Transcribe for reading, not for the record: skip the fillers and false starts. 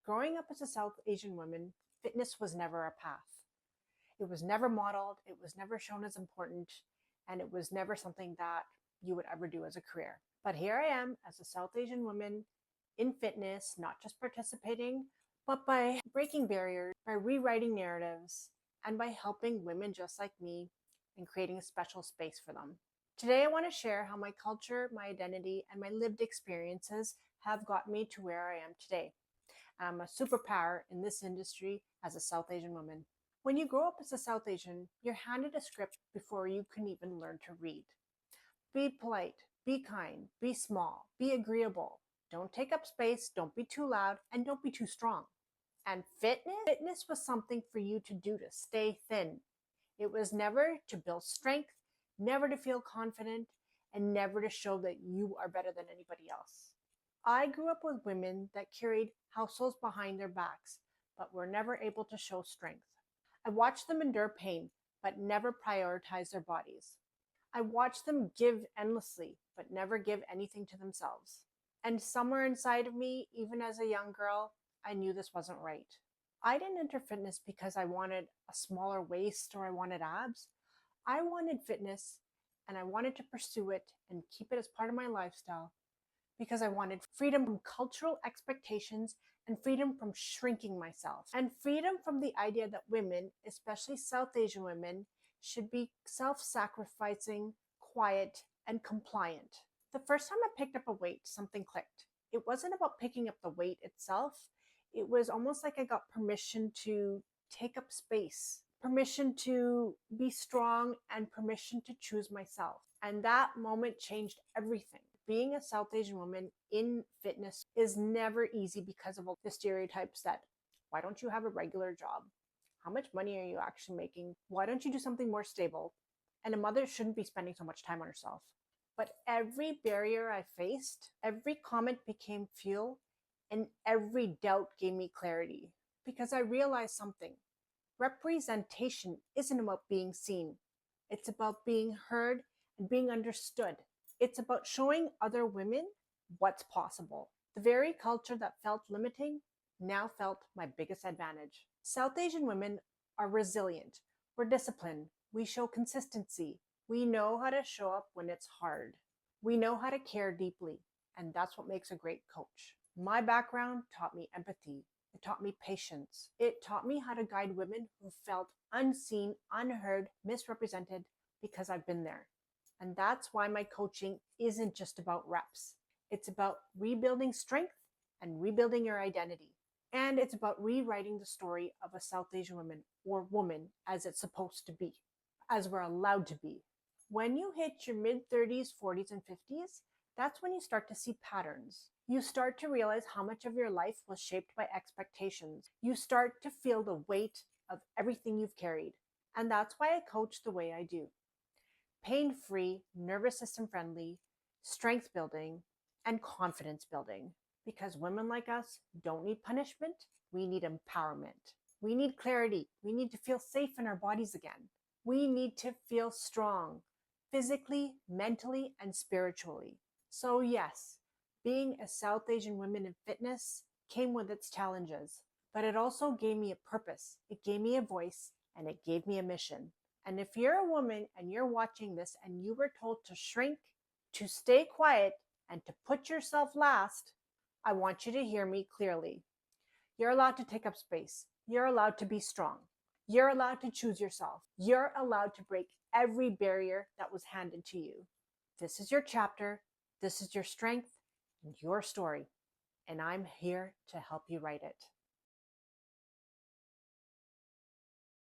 Growing up as a South Asian woman, fitness was never a path. It was never modeled, it was never shown as important, and it was never something that you would ever do as a career. But here I am as a South Asian woman in fitness, not just participating, but by breaking barriers, by rewriting narratives, and by helping women just like me and creating a special space for them. Today, I want to share how my culture, my identity, and my lived experiences have got me to where I am today. I'm a superpower in this industry as a South Asian woman. When you grow up as a South Asian, you're handed a script before you can even learn to read. Be polite, be kind, be small, be agreeable. Don't take up space, don't be too loud, and don't be too strong. And fitness was something for you to do to stay thin. It was never to build strength, never to feel confident, and never to show that you are better than anybody else. I grew up with women that carried households behind their backs, but were never able to show strength. I watched them endure pain, but never prioritize their bodies. I watched them give endlessly, but never give anything to themselves. And somewhere inside of me, even as a young girl, I knew this wasn't right. I didn't enter fitness because I wanted a smaller waist or I wanted abs. I wanted fitness and I wanted to pursue it and keep it as part of my lifestyle because I wanted freedom from cultural expectations and freedom from shrinking myself and freedom from the idea that women, especially South Asian women, should be self-sacrificing, quiet, and compliant. The first time I picked up a weight, something clicked. It wasn't about picking up the weight itself. It was almost like I got permission to take up space, permission to be strong, and permission to choose myself. And that moment changed everything. Being a South Asian woman in fitness is never easy because of all the stereotypes that, why don't you have a regular job? How much money are you actually making? Why don't you do something more stable? And a mother shouldn't be spending so much time on herself. But every barrier I faced, every comment became fuel, and every doubt gave me clarity. Because I realized something. Representation isn't about being seen. It's about being heard and being understood. It's about showing other women what's possible. The very culture that felt limiting now felt my biggest advantage. South Asian women are resilient. We're disciplined. We show consistency. We know how to show up when it's hard. We know how to care deeply, and that's what makes a great coach. My background taught me empathy. It taught me patience. It taught me how to guide women who felt unseen, unheard, misrepresented because I've been there. And that's why my coaching isn't just about reps. It's about rebuilding strength and rebuilding your identity. And it's about rewriting the story of a South Asian woman or woman as it's supposed to be, as we're allowed to be. When you hit your mid-30s, 40s, and 50s, that's when you start to see patterns. You start to realize how much of your life was shaped by expectations. You start to feel the weight of everything you've carried. And that's why I coach the way I do. Pain-free, nervous system friendly, strength building, and confidence building. Because women like us don't need punishment, we need empowerment. We need clarity. We need to feel safe in our bodies again. We need to feel strong, physically, mentally, and spiritually. So yes, being a South Asian woman in fitness came with its challenges, but it also gave me a purpose. It gave me a voice, and it gave me a mission. And if you're a woman and you're watching this and you were told to shrink, to stay quiet, and to put yourself last, I want you to hear me clearly. You're allowed to take up space. You're allowed to be strong. You're allowed to choose yourself. You're allowed to break every barrier that was handed to you. This is your chapter. This is your strength and your story. And I'm here to help you write it.